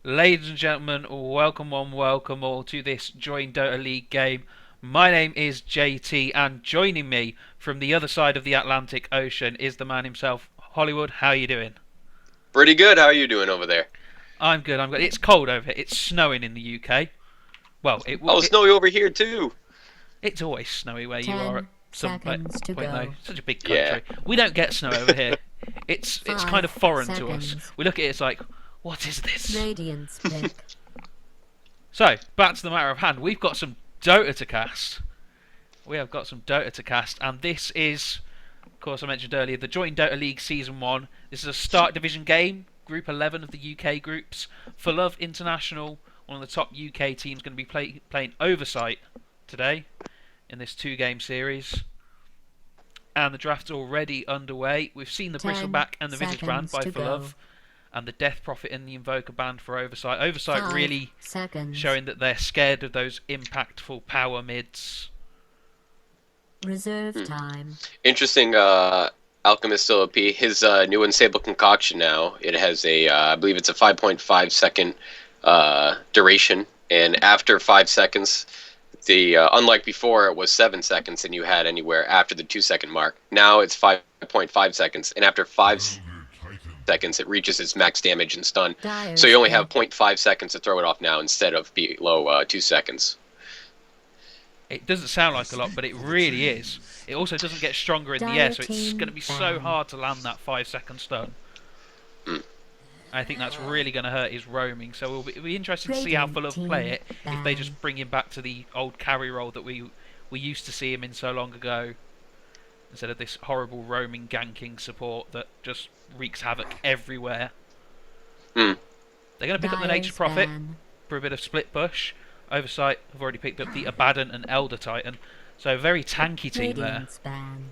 Ladies and gentlemen, welcome on, welcome all to this joinDOTA League game. My name is JT, and joining me from the other side of the Atlantic Ocean is the man himself, Hollywood. How are you doing? Pretty good. How are you doing over there? I'm good. I'm good. It's cold over here. It's snowing in the UK. Well, Oh, snowy over here too. it's always snowy where you are at some point though. Such a big Yeah. country. We don't get snow over here. It's kind of foreign to us. We look at it, it's like, what is this? Radiance pick. So, back to the matter of hand. We've got some Dota to cast. We have got some Dota to cast, and this is, of course, I mentioned earlier, the joinDOTA League Season 1. This is a start division game, Group 11 of the UK groups. ForLove International, one of the top UK teams, going to be playing Oversight today in this two-game series. And the draft's already underway. We've seen the Bristleback and the Visage banned by ForLove, and the Death Prophet and the Invoker banned for Oversight. Oversight really showing that they're scared of those impactful power mids. Reserve time. Interesting. Alchemist still OP. His new Unsable Concoction now. It has a, I believe it's a 5.5 second duration, and after 5 seconds, unlike before, it was 7 seconds, and you had anywhere after the 2-second mark. Now it's 5.5 seconds, and after 5 seconds, it reaches its max damage and stun. So you only have 0.5 seconds to throw it off now instead of below 2 seconds. It doesn't sound like a lot, but it really is. It also doesn't get stronger in the air, so it's going to be so hard to land that 5-second stun. I think that's really going to hurt his roaming, so it'll be interesting to see how ForLove play it, if they just bring him back to the old carry role that we used to see him in so long ago, instead of this horrible roaming ganking support that just wreaks havoc everywhere. They're going to pick up the Nature's Prophet for a bit of split push. Oversight have already picked up the Abaddon and Elder Titan, so a very tanky team there. Going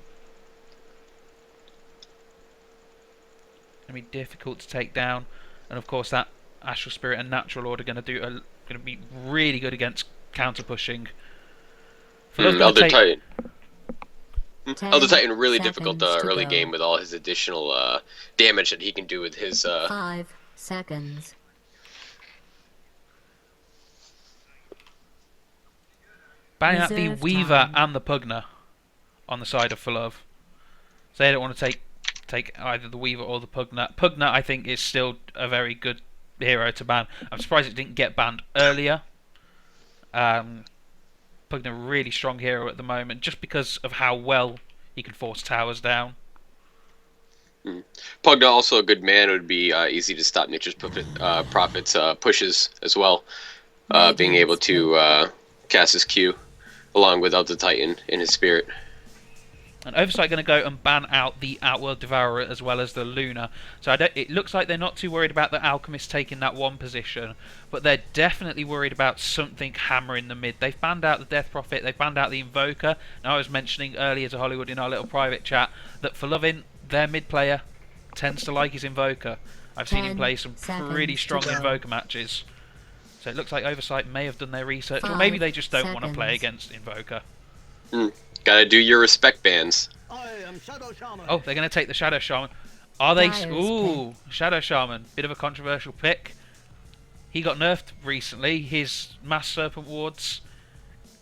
to be difficult to take down, and of course that Astral Spirit and Natural Order going to be really good against counter pushing. Elder Titan. Elder Titan really difficult early game with all his additional damage that he can do with his. 5 seconds. Banning out the Weaver and the Pugna on the side of ForLove. So they don't want to take either the Weaver or the Pugna. Pugna, I think, is still a very good hero to ban. I'm surprised it didn't get banned earlier. Pugna, really strong hero at the moment, just because of how well he can force towers down. Pugna also a good man. It would be easy to stop Nature's Prophet's pushes as well. Being able to cast his Q along with Elder Titan in his spirit. And Oversight going to go and ban out the Outworld Devourer as well as the Luna. So it looks like they're not too worried about the Alchemist taking that one position, but they're definitely worried about something hammering the mid. They've banned out the Death Prophet, they've banned out the Invoker. Now I was mentioning earlier to Hollywood in our little private chat that ForLove, their mid player, tends to like his Invoker. I've seen him play some pretty strong Invoker matches. So it looks like Oversight may have done their research, or maybe they just don't want to play against Invoker. Gotta do your respect bans. Oh, they're going to take the Shadow Shaman. Are they? Ooh, Shadow Shaman. Bit of a controversial pick. He got nerfed recently. His Mass Serpent Wards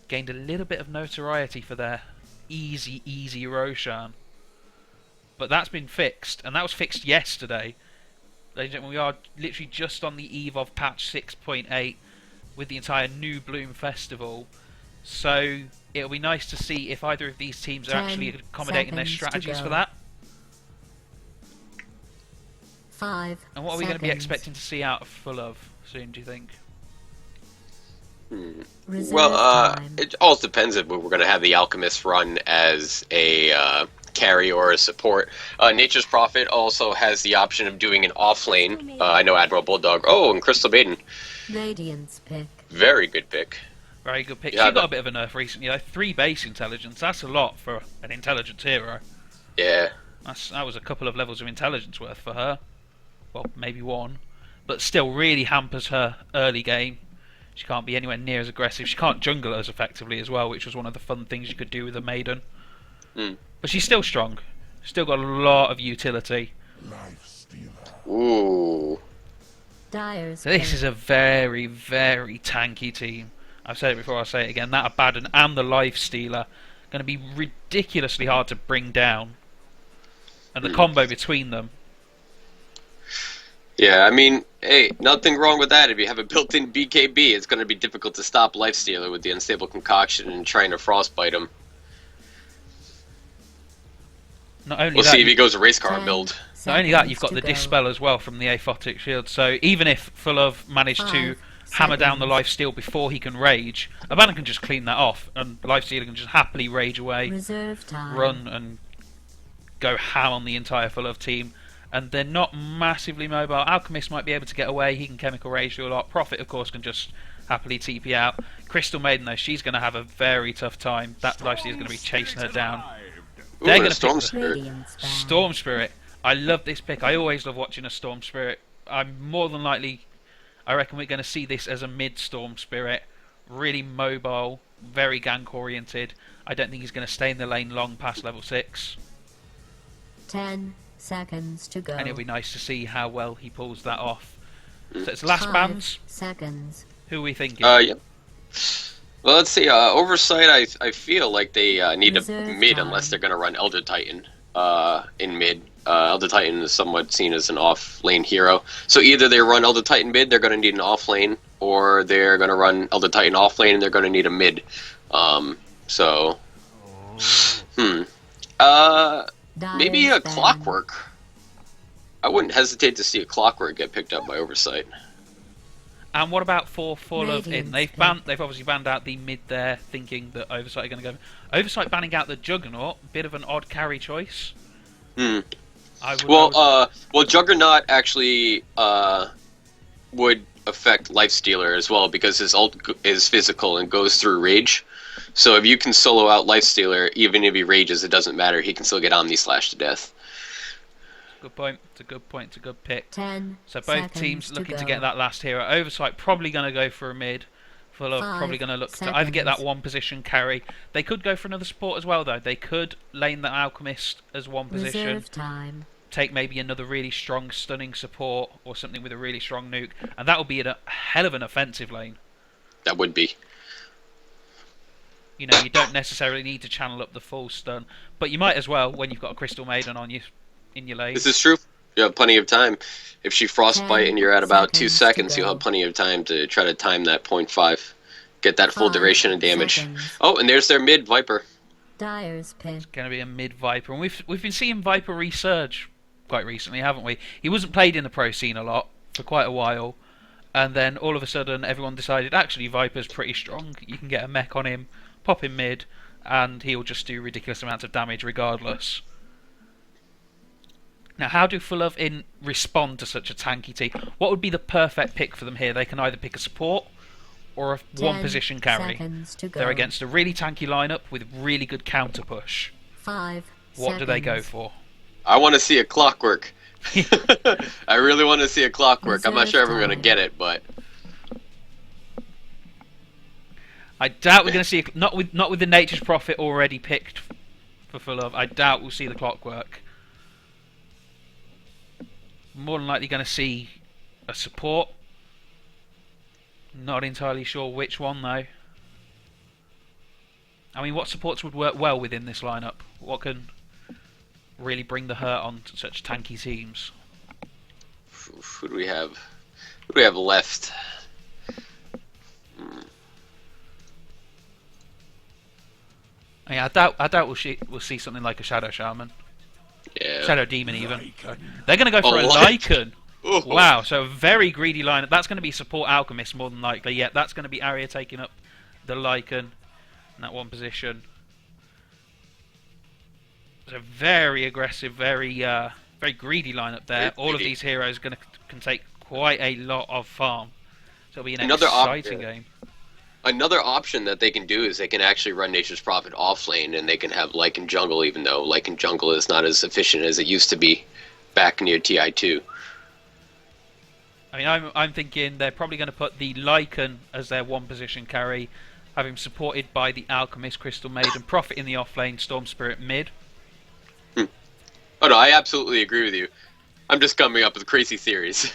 gained a little bit of notoriety for their easy Roshan. But that's been fixed, and that was fixed yesterday. Ladies and gentlemen, we are literally just on the eve of patch 6.8 with the entire New Bloom Festival. So it'll be nice to see if either of these teams are actually accommodating their strategies for that. 5 And what are we going to be expecting to see out of ForLove soon, do you think? Well, it all depends if we're going to have the Alchemist run as a carry or a support. Nature's Prophet also has the option of doing an off lane. I know Admiral Bulldog. Oh, and Crystal Maiden. Radiance pick. Very good pick. Very good pick. Yeah, She got a bit of a nerf recently, though. 3 base intelligence. That's a lot for an intelligence hero. Yeah. That was a couple of levels of intelligence worth for her. Well, maybe 1. But still really hampers her early game. She can't be anywhere near as aggressive. She can't jungle as effectively as well, which was one of the fun things you could do with a Maiden. But she's still strong. Still got a lot of utility. Ooh. Dyer's So this pit. is a very, very tanky team. I've said it before, I'll say it again. That Abaddon and the Life Stealer going to be ridiculously hard to bring down. And the combo between them. Yeah, I mean, hey, nothing wrong with that. If you have a built-in BKB, it's going to be difficult to stop Lifestealer with the Unstable Concoction and trying to Frostbite him. Not only We'll that, see if he goes a race car 10 build. not only that, you've got seconds the to go. Dispel as well from the Aphotic Shield. So even if ForLove managed to 5 hammer down the seconds. Lifesteal before he can rage, Abaddon can just clean that off, and Lifestealer can just happily rage away, Reserve time. run, and go ham on the entire ForLove team. And they're not massively mobile. Alchemist might be able to get away. He can Chemical Rage do a lot. Prophet, of course, can just happily TP out. Crystal Maiden, though, she's going to have a very tough time. That Lifesteal is going to be chasing her down. Ooh, They're a gonna Storm pick the- Spirit. Radiance band. Storm Spirit. I love this pick. I always love watching a Storm Spirit. I'm more than likely, I reckon we're going to see this as a mid Storm Spirit. Really mobile, very gank oriented. I don't think he's going to stay in the lane long past level 6. 10 seconds to go. And it'll be nice to see how well he pulls that off. So it's the last 5 bands. seconds. Who are we thinking? Yeah. Well, let's see. Oversight, I feel like they need a Reserve mid time. unless they're going to run Elder Titan in mid. Elder Titan is somewhat seen as an off-lane hero. So either they run Elder Titan mid, they're going to need an off-lane, or they're going to run Elder Titan off-lane, and they're going to need a mid. Maybe a Dyer's band. Clockwork. I wouldn't hesitate to see a Clockwork get picked up by Oversight. And what about for ForLove in? Radiance They've obviously banned out the mid there, thinking that Oversight are going to go. Oversight banning out the Juggernaut, bit of an odd carry choice. Hmm. I would, Well, Juggernaut actually would affect Lifestealer as well because his ult is physical and goes through Rage. So if you can solo out Lifestealer, even if he rages, it doesn't matter. He can still get Omni Slash to death. good point. It's a good point. It's a good pick. 10 So both seconds teams looking to go. get that last hero. Oversight probably going to go for a mid. ForLove 5 probably going to look to either get that seconds. one position carry. They could go for another support as well, though. They could lane the Alchemist as one position. Reserve time. Take maybe another really strong stunning support or something with a really strong nuke, and that would be a hell of an offensive lane. That would be. You know, you don't necessarily need to channel up the full stun, but you might as well when you've got a Crystal Maiden on you in your lane. This is true. You have plenty of time. If she Frostbite 10 and you're at about 2 seconds to seconds, you'll go. have plenty of time to try to time that 0.5. Get that full 5 duration of damage. seconds. Oh, and there's their mid Viper. Dyer's pit. Going to be a mid Viper, and we've been seeing Viper resurge quite recently, haven't we? He wasn't played in the pro scene a lot for quite a while, and then all of a sudden everyone decided actually Viper's pretty strong. You can get a mech on him, pop him mid, and he'll just do ridiculous amounts of damage regardless. Now, how do ForLove respond to such a tanky team? What would be the perfect pick for them here? They can either pick a support or a 10 one position carry. seconds to go. They're against a really tanky lineup with really good counter push. 5 What do they go seconds. for? I want to see a Clockwork. I really want to see a Clockwork. I'm not sure if we're Reserve going to time. get it, but I doubt we're going to see not with the Nature's Prophet already picked for ForLove. I doubt we'll see the Clockwork. More than likely going to see a support. Not entirely sure which one though. I mean, what supports would work well within this lineup? What can really bring the hurt on to such tanky teams? who do we have? Who do we have left? Yeah, I doubt we'll see something like a Shadow Shaman, Yeah. Shadow Demon even. They're going to go for a Lycan. Lycan. Ooh. Wow, so a very greedy lineup. That's going to be support Alchemist more than likely. Yeah, that's going to be Arya taking up the Lycan in that one position. So very aggressive, very greedy lineup there. Very All of greedy. these heroes can take quite a lot of farm. So it'll be an Another exciting game. Another option that they can do is they can actually run Nature's Prophet off lane, and they can have Lycan Jungle, even though Lycan Jungle is not as efficient as it used to be back near TI2. I mean, I'm thinking they're probably going to put the Lycan as their one position carry, have him supported by the Alchemist, Crystal Maiden, Prophet in the off lane, Storm Spirit mid. Oh no, I absolutely agree with you. I'm just coming up with crazy theories.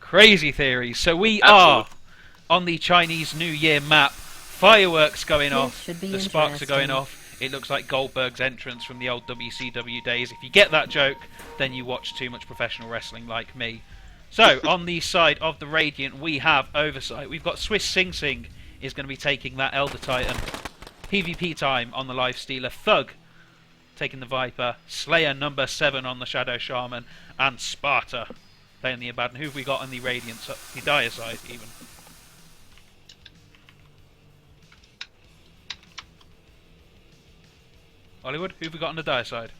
Crazy theories. So we Absolutely. are on the Chinese New Year map. Fireworks going This off. should be The sparks are going interesting. off. It looks like Goldberg's entrance from the old WCW days. If you get that joke, then you watch too much professional wrestling like me. So, on the side of the Radiant, we have Oversight. We've got Swiss Sing Sing is going to be taking that Elder Titan. PvP time on the Life Stealer. Thug taking the Viper. Slayer number 7 on the Shadow Shaman. And Sparta playing the Abaddon. Who have we got on the Radiant? The Dire side, even. Hollywood, who have we got on the Dire side?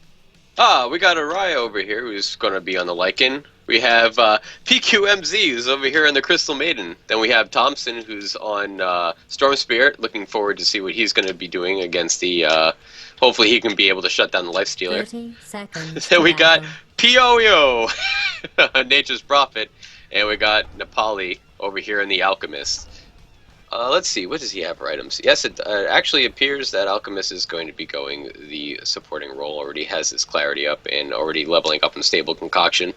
We got Araya over here who's going to be on the Lycan. We have PQMZ who's over here on the Crystal Maiden. Then we have Thompson who's on Storm Spirit. Looking forward to see what he's going to be doing against the... hopefully he can be able to shut down the Life Stealer. 30 seconds. Then we to got battle. Pioyo, Nature's Prophet. And we got Nepali over here in the Alchemist. Let's see, what does he have for items? Yes, it actually appears that Alchemist is going to be going the supporting role. Already has his clarity up and already leveling up in Stable Concoction.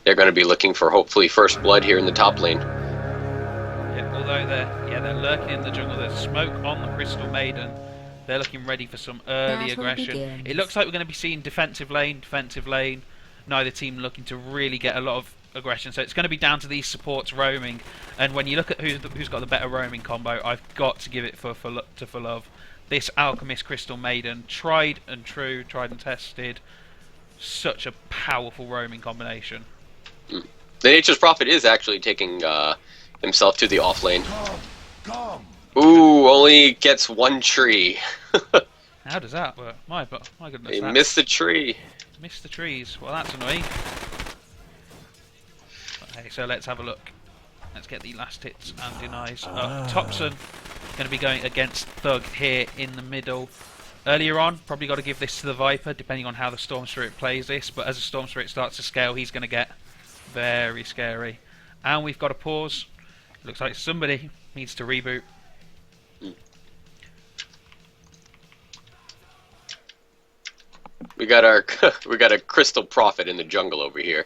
They're going to be looking for hopefully first blood here in the top lane. Yeah, although they're lurking in the jungle. There's smoke on the Crystal Maiden. They're looking ready for some early Battle aggression. begins. It looks like we're going to be seeing defensive lane. Neither team looking to really get a lot of aggression, so it's going to be down to these supports roaming. And when you look at who's got the better roaming combo, I've got to give it to ForLove. This Alchemist Crystal Maiden, tried and true, tried and tested. Such a powerful roaming combination. The Nature's Prophet is actually taking himself to the off lane. Ooh, only gets one tree. How does that work? My goodness. He missed the tree. Missed the trees. Well, that's annoying. Okay, so let's have a look. Let's get the last hits and denies. Thompson going to be going against Thug here in the middle. Earlier on, probably got to give this to the Viper, depending on how the Storm Spirit plays this. But as the Storm Spirit starts to scale, he's going to get very scary. And we've got a pause. Looks like somebody needs to reboot. We got a Crystal Prophet in the jungle over here.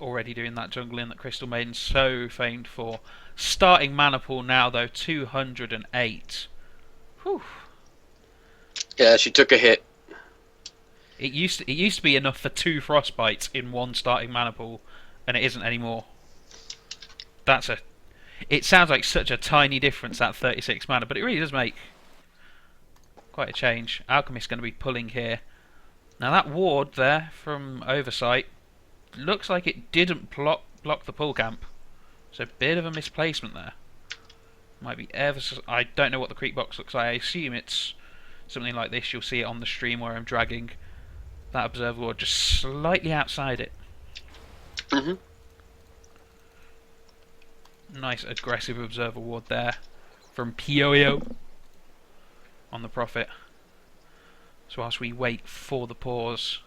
Already doing that jungling that Crystal Maiden's so famed for. Starting mana pool now though, 208. Whew. Yeah, she took a hit. It used to be enough for 2 frostbites in one starting mana pool, and it isn't anymore. It sounds like such a tiny difference, that 36 mana, but it really does make quite a change. Alchemist's going to be pulling here. Now that ward there from Oversight looks like it didn't block the pull camp. So a bit of a misplacement there. Might be ever so... I don't know what the creep box looks like. I assume it's something like this. You'll see it on the stream where I'm dragging that observer ward just slightly outside it. Mm-hmm. Nice aggressive observer ward there from Pioyo on the Prophet. So whilst we wait for the pause,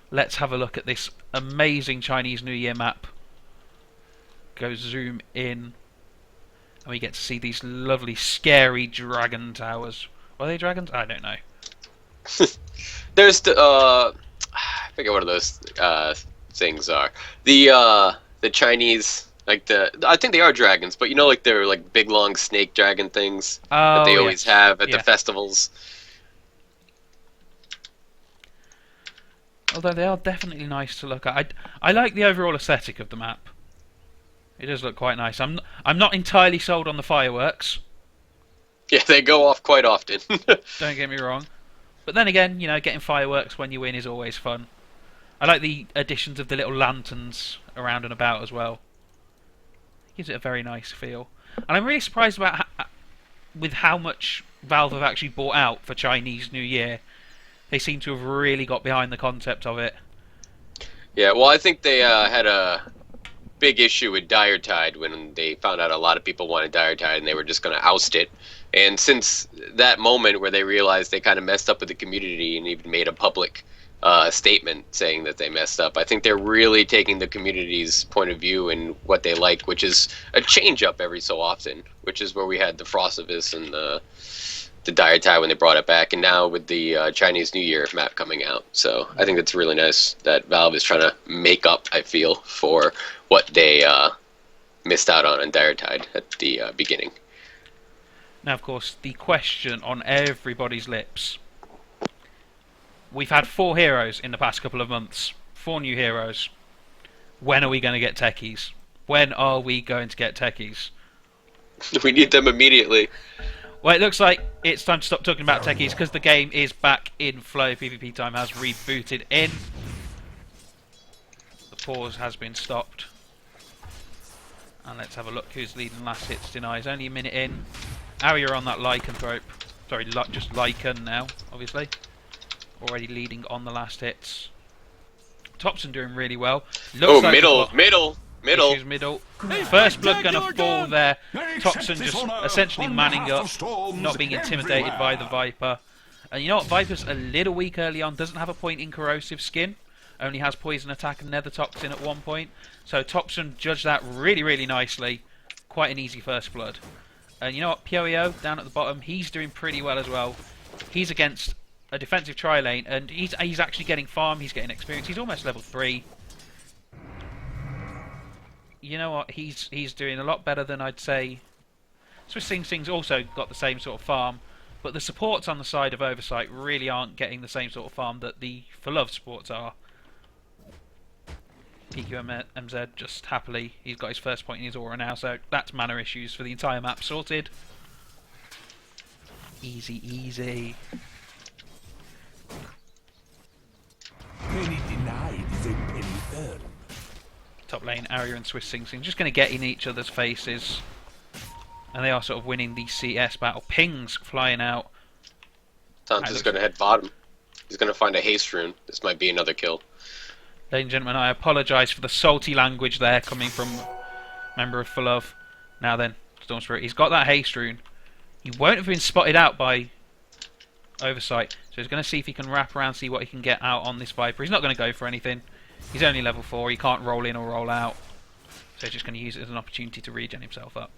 let's have a look at this amazing Chinese New Year map. Go zoom in, and we get to see these lovely, scary dragon towers. Are they dragons? I don't know. There's the I forget what those things are. The Chinese, like I think they are dragons, but you know, like they're like big long snake dragon things that they always have at the festivals. Although they are definitely nice to look at. I like the overall aesthetic of the map. It does look quite nice. I'm not entirely sold on the fireworks. Yeah, they go off quite often. Don't get me wrong. But then again, you know, getting fireworks when you win is always fun. I like the additions of the little lanterns around and about as well. Gives it a very nice feel. And I'm really surprised about with how much Valve have actually bought out for Chinese New Year. They seem to have really got behind the concept of it. Yeah, well, I think they had a big issue with Dire Tide when they found out a lot of people wanted Dire Tide and they were just going to oust it. And since that moment where they realized they kind of messed up with the community and even made a public statement saying that they messed up, I think they're really taking the community's point of view and what they like, which is a change up every so often, which is where we had the Frostivus and the Dire Tide when they brought it back, and now with the Chinese New Year map coming out. So I think it's really nice that Valve is trying to make up, I feel, for what they missed out on Dire Tide at the beginning. Now, of course, the question on everybody's lips. We've had 4 heroes in the past couple of months. 4 new heroes. When are we going to get techies? When are we going to get techies? We need them immediately. Well, it looks like it's time to stop talking about techies because the game is back in flow. PvP time has rebooted in. The pause has been stopped. And let's have a look who's leading last hits denies. Only a minute in. Arya on that lycanthrope. Sorry, just Lycan now, obviously. Already leading on the last hits. Thompson doing really well. Looks like middle. Issues middle. First blood gonna fall there. Thompson just essentially manning up, not being intimidated by the Viper. And you know what? Viper's a little weak early on. Doesn't have a point in corrosive skin. Only has poison attack and nether toxin at one point. So Thompson judged that really, really nicely. Quite an easy first blood. And you know what? Pyoeo down at the bottom, he's doing pretty well as well. He's against a defensive tri-lane, and he's actually getting farm. He's getting experience. He's almost level 3. You know what? He's doing a lot better than I'd say. Swiss Sing Sing's also got the same sort of farm, but the supports on the side of Oversight really aren't getting the same sort of farm that the ForLove supports are. PQMZ just happily, he's got his first point in his aura now, so that's mana issues for the entire map sorted. Easy, easy. Penny denied is a penny earned. Top lane, Arya and Swiss Sing Sing just going to get in each other's faces. And they are sort of winning the CS battle. Pings flying out. Santa's going to head bottom. He's going to find a haste rune. This might be another kill. Ladies and gentlemen, I apologise for the salty language there coming from a member of ForLove. Now then, Storm Spirit, he's got that haste rune. He won't have been spotted out by Oversight, so he's going to see if he can wrap around, see what he can get out on this Viper. He's not going to go for anything. He's only level 4, he can't roll in or roll out. So he's just going to use it as an opportunity to regen himself up.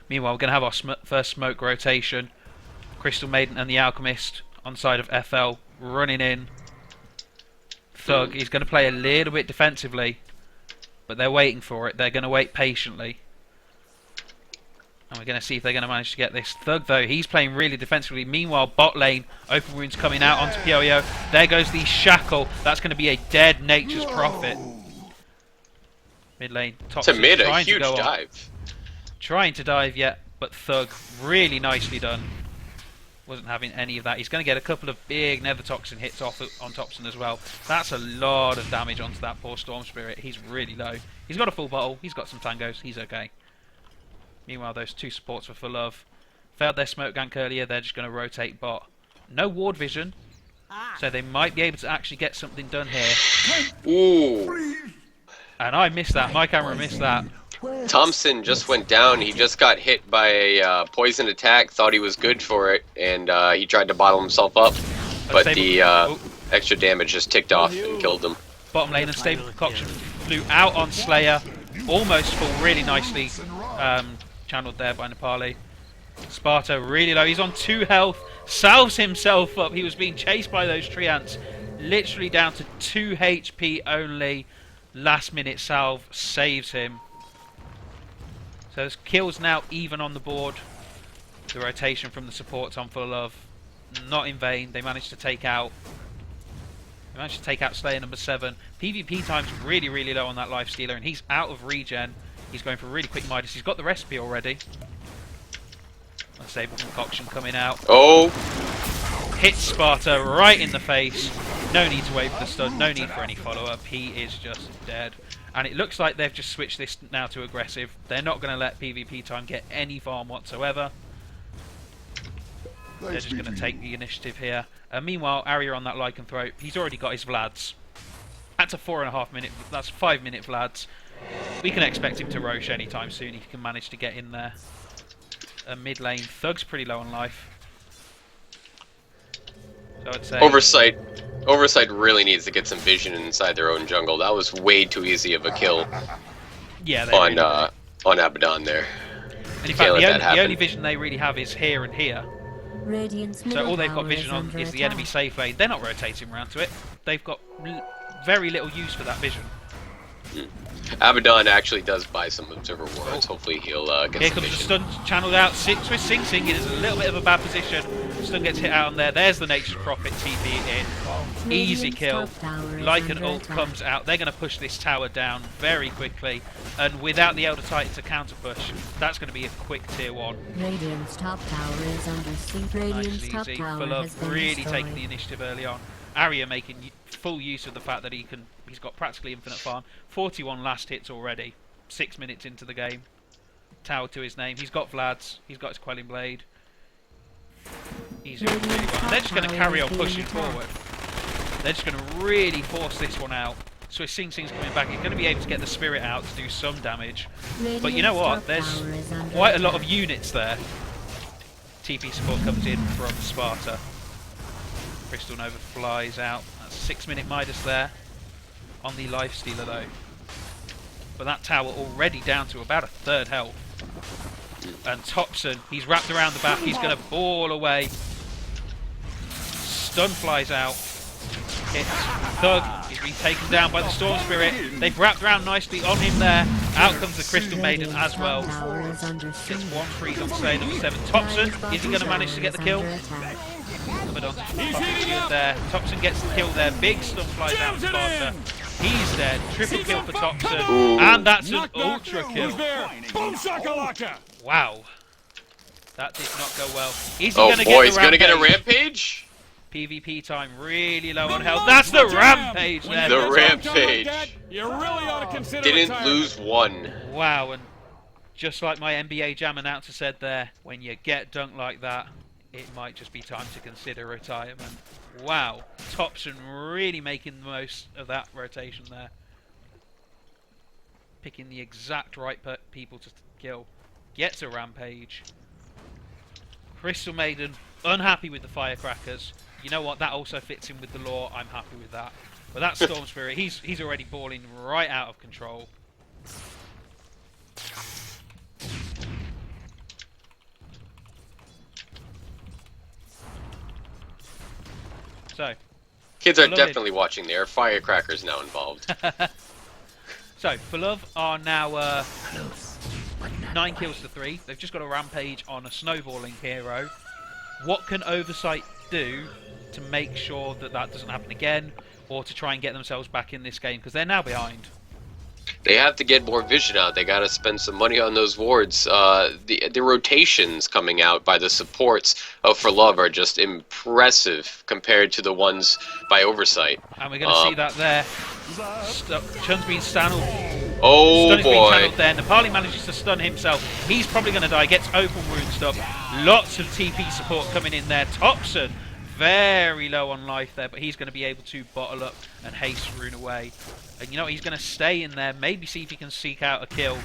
Meanwhile, we're going to have our first smoke rotation. Crystal Maiden and the Alchemist on side of FL running in. Thug is going to play a little bit defensively, but they're waiting for it. They're going to wait patiently. And we're going to see if they're going to manage to get this. Thug, though, he's playing really defensively. Meanwhile, bot lane, open wounds coming out onto Pyoeo. There goes the shackle. That's going to be a dead Nature's Prophet. Mid lane, Thompson To mid, a trying huge to go dive. Trying to dive yet, but Thug, really nicely done. Wasn't having any of that. He's going to get a couple of big nether toxin hits off on Thompson as well. That's a lot of damage onto that poor Storm Spirit. He's really low. He's got a full bottle. He's got some tangos. He's okay. Meanwhile, those 2 supports for ForLove failed their smoke gank earlier. They're just going to rotate bot. No ward vision, so they might be able to actually get something done here. Ooh. And I missed that. My camera missed that. Thompson just went down. He just got hit by a poison attack. Thought he was good for it, and he tried to bottle himself up, but the extra damage just ticked off and killed him. Bottom lane, Unstable Concoction flew out on Slayer. Almost full, really nicely channeled there by Nepali. Sparta really low. He's on 2 health. Salves himself up. He was being chased by those tree ants. Literally down to 2 HP only. Last minute salve saves him. So there's kills now even on the board. The rotation from the supports on ForLove, not in vain. They managed to take out Slayer number 7. PvP time's really, really low on that life stealer, and he's out of regen. He's going for a really quick Midas. He's got the recipe already. Unstable Concoction coming out. Oh! Hits Sparta right in the face. No need to wait for the stun. No need for any follow-up. He is just dead. And it looks like they've just switched this now to aggressive. They're not going to let PvP time get any farm whatsoever. They're just going to take the initiative here. Meanwhile, Arya on that lycanthrope. He's already got his Vlads. That's a 4.5 minute. That's 5 minute Vlads. We can expect him to Roche anytime soon if he can manage to get in there. Mid lane, Thug's pretty low on life. So I'd say Oversight really needs to get some vision inside their own jungle. That was way too easy of a kill. Yeah, on Abaddon there. And in fact, the only vision they really have is here and here. Radiant's So all they've got vision on is the enemy safe lane. They're not rotating around to it. They've got very little use for that vision. Abaddon actually does buy some observer wards. Hopefully he'll get Here some comes the vision. stun channeled out. Six with Sing Sing. It is a little bit of a bad position. Stun gets hit out on there. There's the Nature's Prophet TP in. Easy kill. Like an ult comes out. They're going to push this tower down very quickly. And without the Elder Titan to counter push, that's going to be a quick tier 1. Radiant's top tower is under siege. Radiant's top Nice, tower has ForLove been really destroyed. taking the initiative early on. Arya making full use of the fact that he's got practically infinite farm. 41 last hits already. 6 minutes into the game. Tower to his name. He's got Vlad's. He's got his Quelling Blade. He's doing really well. They're just going to carry on pushing forward. They're just going to really force this one out. So if Sing Sing's coming back, he's going to be able to get the Spirit out to do some damage. But you know what? There's quite a lot of units there. TP support comes in from Sparta. Crystal Nova flies out. That's a 6-minute Midas there on the Lifestealer though. But that tower already down to about a third health. And Thompson, he's wrapped around the back. He's going to ball away. Stun flies out. Hits. Thug is being taken down by the Storm Spirit. They've wrapped around nicely on him there. Out comes the Crystal Maiden as well. Gets one freeze on Slay number 7. Thompson, is he going to manage to get the kill? Abaddon's pocket there. Thompson gets the kill there. Big stun flies out to Sparta. He's dead. Triple kill for Thompson. And that's an ultra kill. Wow. That did not go well. Is he Oh going to boy, get he's gonna get a rampage? PvP time really low on health. That's the rampage there. The rampage. You really ought to consider Didn't retirement. lose one. Wow, and just like my NBA Jam announcer said there, when you get dunked like that, it might just be time to consider retirement. Wow, Thompson really making the most of that rotation there. Picking the exact right people to kill. Gets a rampage. Crystal Maiden, unhappy with the firecrackers. You know what, that also fits in with the lore, I'm happy with that. But that Storm Spirit, he's already balling right out of control. So, Kids are Beloved. definitely watching. There are firecrackers now involved. so ForLove are now 9 kills to 3. They've just got a rampage on a snowballing hero. What can Oversight do to make sure that that doesn't happen again, or to try and get themselves back in this game? Because they're now behind. They have to get more vision out. They got to spend some money on those wards. The rotations coming out by the supports of ForLove are just impressive compared to the ones by Oversight. And we're going to see that there. Chun's been channeled. Oh Stun is being boy! channeled there. Nepali manages to stun himself. He's probably going to die. Gets open wound up. Lots of TP support coming in there. Thompson very low on life there, but he's going to be able to bottle up and haste rune away. And you know what? He's going to stay in there. Maybe see if he can seek out a kill.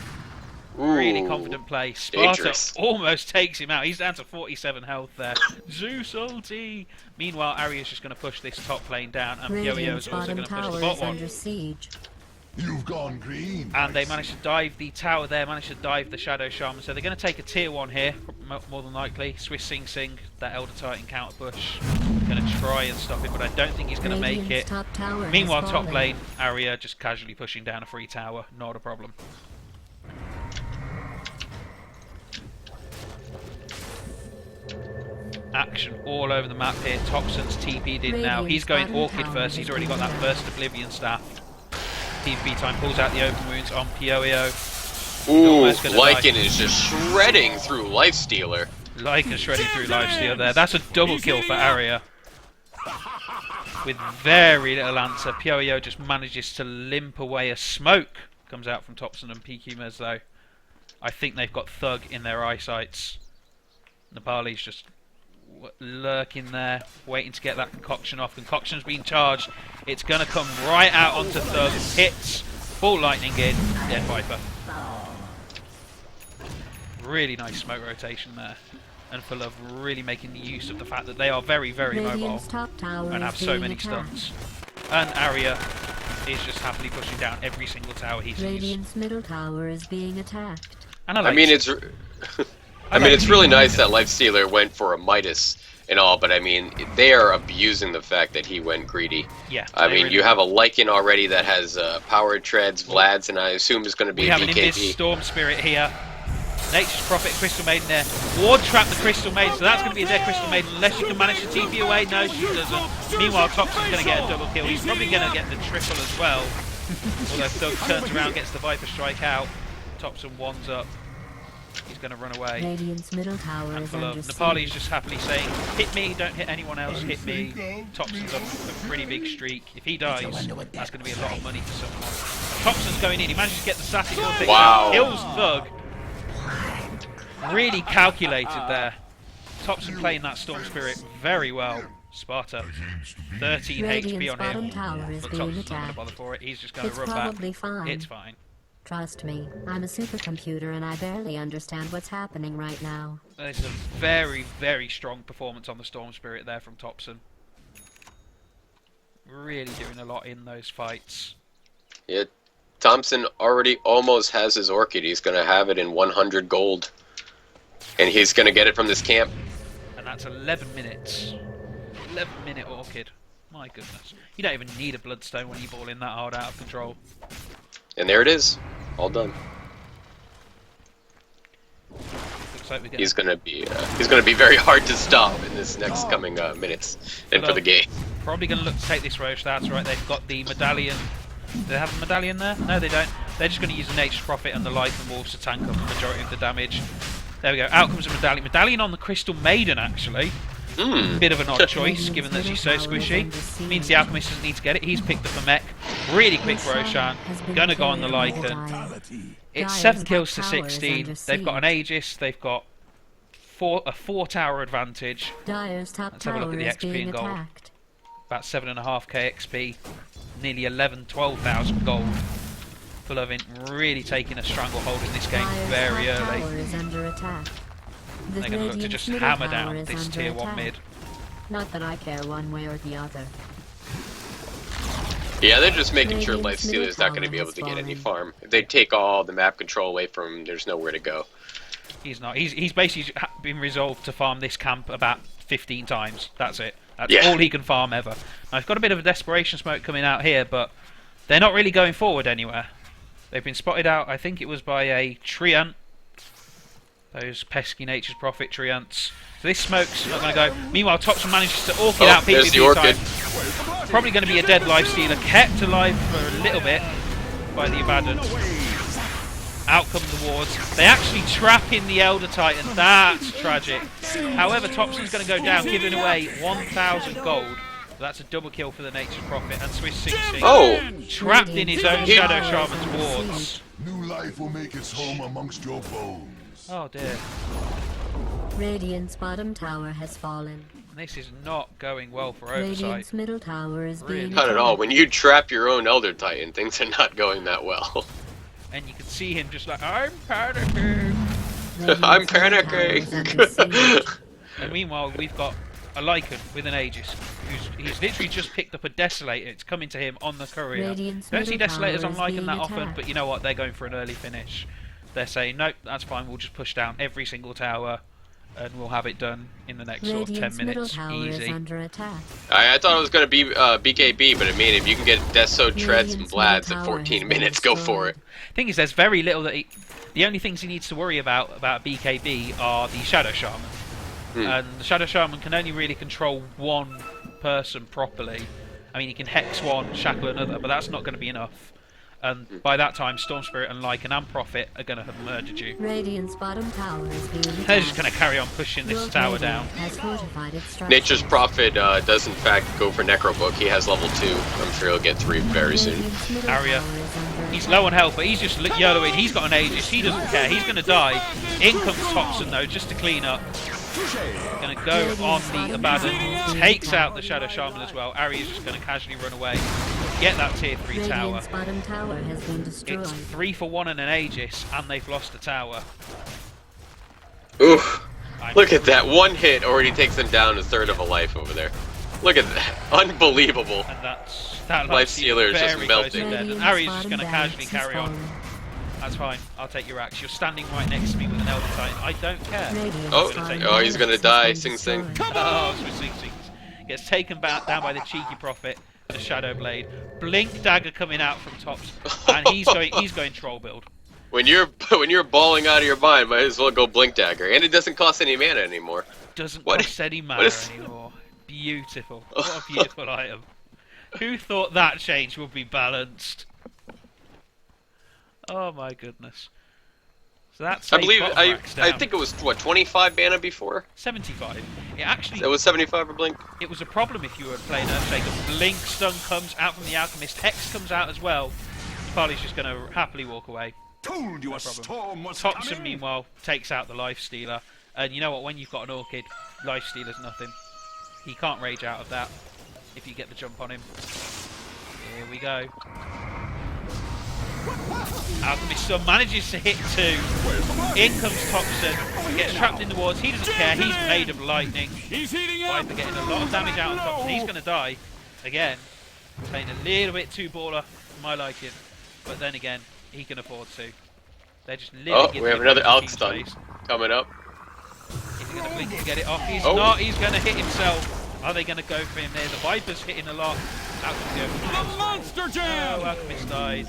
Really confident play. Sparta Dangerous. almost takes him out. He's down to 47 health there. Zeus ulti. Meanwhile, Arya's just going to push this top lane down, and Yo-Yo is also going to push the bot one. Under siege. You've gone green. And they managed to dive the tower there, managed to dive the Shadow Shaman. So they're going to take a tier 1 here, more than likely. Swiss Sing Sing, that Elder Titan counter push. Going to try and stop it, but I don't think he's going to make it. Meanwhile, top lane, Arya just casually pushing down a free tower. Not a problem. Action all over the map here. Thompson's TP'd in now. He's going Orchid first. He's already got that first Oblivion staff. TP time pulls out the open wounds on Pioio. Ooh, Lycan is just shredding through Lifestealer. Lycan shredding through Lifesteal there. That's a double kill for Arya. With very little answer, Pioio just manages to limp away. A smoke comes out from Thompson and PQ Mez though. I think they've got Thug in their eyesights. Nepali's just lurking there, waiting to get that concoction off. Concoction's been charged. It's going to come right out onto Thug. Hits. Full lightning in. Dead Viper. Really nice smoke rotation there. And ForLove really making use of the fact that they are very, very mobile and have so many stuns. And Arya is just happily pushing down every single tower he sees. Radiant's middle tower is being attacked. And I mean, it's really nice that Lifestealer went for a Midas and all, but I mean, they are abusing the fact that he went greedy. Yeah. I mean, really you have a Lycan already that has power treads, Vlad's, and I assume is going to be we a have an Invis BKB. Storm Spirit here. Nature's Prophet, Crystal Maiden there. Ward trapped the Crystal Maiden, so that's going to be a dead Crystal Maiden unless you can manage to TP away. No, she doesn't. Meanwhile, Toxin's going to get a double kill. He's probably going to get the triple as well. Although Thug turns around, gets the Viper Strike out. Toxin wands up. He's going to run away. Radiant's middle tower And is for love. under Nepali's siege. just happily saying, hit me, don't hit anyone else, hit me. Toxin's on a pretty big streak. If he dies, that's going to be a lot of money for someone. Toxin's going in, he manages to get the static kill thing. Wow. Kills Thug. Really calculated there. Toxin playing that Storm Spirit very well. Sparta, 13 Radiant's HP on bottom him. tower is But being Toxin's not going to attacked. bother for it, he's just going to It's run back. probably fine. It's fine. Trust me, I'm a supercomputer and I barely understand what's happening right now. It's a very, very strong performance on the Storm Spirit there from Toxin. Really doing a lot in those fights. Yeah, Thompson already almost has his Orchid. He's going to have it in 100 gold. And he's going to get it from this camp. And that's 11 minutes. 11-minute Orchid. My goodness. You don't even need a Bloodstone when you ball in that hard out of control. And there it is. All done. Looks like we're He's going to be very hard to stop in this next coming minutes and for the game. Probably going to look to take this Roche, that's right. They've got the medallion. Do they have a medallion there? No, they don't. They're just going to use the Nature's Prophet and the Lycan Wolves to tank up the majority of the damage. There we go. Out comes a medallion. Medallion on the Crystal Maiden, actually. Bit of an odd choice, given that she's so squishy. Means the Alchemist doesn't need to get it. He's picked up a mech. Really quick Roshan. Gonna go on the Lycan. It's 7 kills to 16. They've got an Aegis. They've got a 4-tower advantage. Dyer's top Let's have a look tower at the is XP being in gold. attacked. About 7.5k XP. Nearly 12,000 gold. ForLove.int really taking a stranglehold in this game Dyer's very top early. tower is under attack. The They're going to look to Radiant's just middle hammer tower down is this under tier 1 attack. mid. Not that I care one way or the other. Yeah, they're just making sure Radiant's Lifestealer is not going to be able to get any farm. If they take all the map control away from him, there's nowhere to go. He's not. He's basically been resolved to farm this camp about 15 times. That's it. That's Yeah. all he can farm ever. Now, he's got a bit of a desperation smoke coming out here, but they're not really going forward anywhere. They've been spotted out, I think it was by a Treant. Those pesky Nature's Prophet Treants. So this smoke's not going to go. Meanwhile, Toxin manages to Orchid out people there's the few Orchid. times. Probably going to be a dead Lifestealer. Kept alive for a little bit by the Abaddon. Out come the wards. They actually trap in the Elder Titan. That's tragic. However, Toxin's going to go down, giving away 1,000 gold. So that's a double kill for the Nature's Prophet. And Swiss 16 Oh! trapped in his own Shadow Shaman's wards. New life will make its home amongst your bones. Oh dear. Radiant's bottom tower has fallen. This is not going well for Oversight. Radiant's middle tower is Really? being Not at all. attacked. When you trap your own Elder Titan, things are not going that well. And you can see him just like, I'm panicking. Radiant's I'm middle tower is under panicking. siege. And meanwhile, we've got a Lycan with an Aegis. He's literally just picked up a Desolator. It's coming to him on the courier. Radiant's Don't see middle Desolators tower on is Lycan being that often, attacked. but you know what? They're going for an early finish. They're saying, nope, that's fine. We'll just push down every single tower, and we'll have it done in the next sort of 10 Radiant's middle minutes. tower is Easy. under attack. I thought it was going to be BKB, but I mean, if you can get Deso, Treads, and Radiant's Vlads middle at tower 14 has been minutes, go for it. Thing is, there's very little that the only things he needs to worry about BKB are the Shadow Shaman. And the Shadow Shaman can only really control one person properly. I mean, he can hex one, shackle another, but that's not going to be enough. And by that time, Storm Spirit and Lycan and Prophet are going to have murdered you. Radiant's bottom tower is being attacked. They're just going to carry on pushing this Your tower Radiant down. has fortified its structure. Nature's Prophet does in fact go for Necrobook. He has level 2. I'm sure he'll get 3 very soon. Radiant's middle Arya. tower is under He's attack. low on health, but he's just YOLOing. He's got an Aegis. He doesn't care. He's going to die. In comes Toxin, though, just to clean up. Going to go on the Abaddon. Takes out the Shadow Shaman as well. Arya's just going to casually run away. Get that tier 3 tower. Radiant's bottom tower has been destroyed. It's 3 for 1 and an Aegis, and they've lost a tower. Oof. Look at that. One hit already takes them down a third of a life over there. Look at that. Unbelievable. And that Lifestealer is just very melting. close to dead. And Radiant's Arya's just bottom going to barracks casually has carry on. fallen. That's fine. I'll take your axe. You're standing right next to me with an Elder Titan. I don't care. Oh, he's gonna die. Sing Sing. Oh, so Sing Sing gets taken down by the cheeky prophet, the Shadow Blade. Blink dagger coming out from tops, and he's going troll build. When you're bawling out of your mind, might as well go Blink Dagger, and it doesn't cost any mana anymore. Doesn't What cost any mana anymore. Beautiful. What a beautiful item. Who thought that change would be balanced? Oh my goodness. So that's I think it was what 25 mana before. 75. It actually. It was 75 for Blink. It was a problem if you were playing Earthshake. Blink stun comes out from the Alchemist. Hex comes out as well. Farley's just going to happily walk away. Told you No a problem. storm was Thompson, coming. meanwhile, takes out the Life Stealer. And you know what? When you've got an Orchid, Life Stealer's nothing. He can't rage out of that if you get the jump on him. Here we go. Alchemist Sun manages to hit 2. In comes Thompson. Gets trapped in the walls. He doesn't care. He's made of lightning. He's heating up. Viper getting a lot of damage out on Thompson. He's going to die. Again, playing a little bit too baller for my liking. But then again, he can afford to. They're just living in We have the another Viper Alch team stun space. coming up. Is he going to blink to get it off? He's Oh. not. He's going to hit himself. Are they going to go for him there? The Viper's hitting a lot. The Monster Jam. Oh, Alchemist died.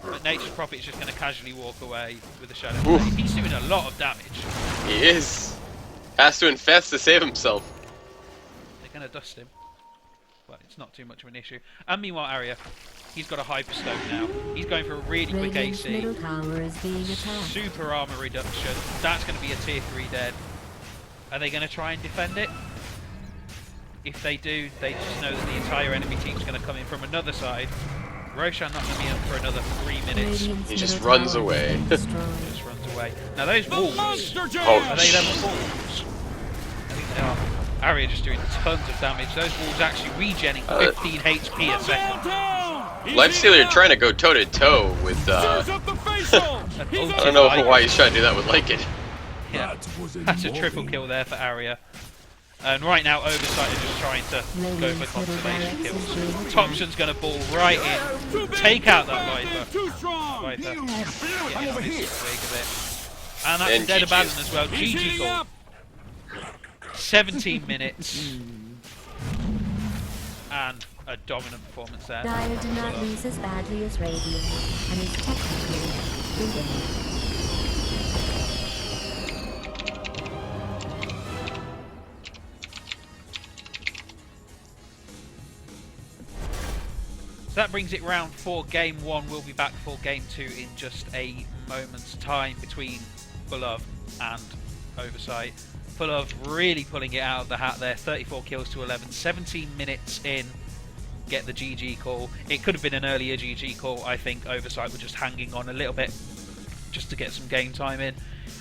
But Nature's Prophet's just going to casually walk away with the Shadow Blade. He's doing a lot of damage. He is. Has to infest to save himself. They're going to dust him. But it's not too much of an issue. And meanwhile, Arya, he's got a Hyper Stone now. He's going for a really quick Radiant's AC. middle tower is being attacked. Super armor reduction. That's going to be a tier 3 dead. Are they going to try and defend it? If they do, they just know that the entire enemy team's going to come in from another side. Roshan not going to be up for another 3 minutes. Radiant's He just middle runs tower away. has been destroyed. Just runs away. Now those The wolves, Monster Jam. Oh, are they level 4s? I think they are. Arya just doing tons of damage. Those wolves actually regenning 15 HP a second. Downtown. He's Lifestealer heating up. trying to go toe to toe with. Stirs up the facial. He's I don't know why he's trying to do that with Lycan. Yeah, That was that's a annoying. triple kill there for Arya. And right now, Oversight are just trying to go for conservation kills. Thompson's going to ball right in, Too big, take out too that fast, Viper. Too strong. Viper. You Getting I'm over on his here. swig a bit. And that's And a dead GG. abandon as well. He's GG heating call. up. 17 minutes. And a dominant performance there. Dire did not lose as badly as Radiant, and is technically leading. So that brings it round for Game 1. We'll be back for Game 2 in just a moment's time between ForLove and Oversight. ForLove really pulling it out of the hat there. 34 kills to 11. 17 minutes in. Get the GG call. It could have been an earlier GG call. I think Oversight were just hanging on a little bit just to get some game time in.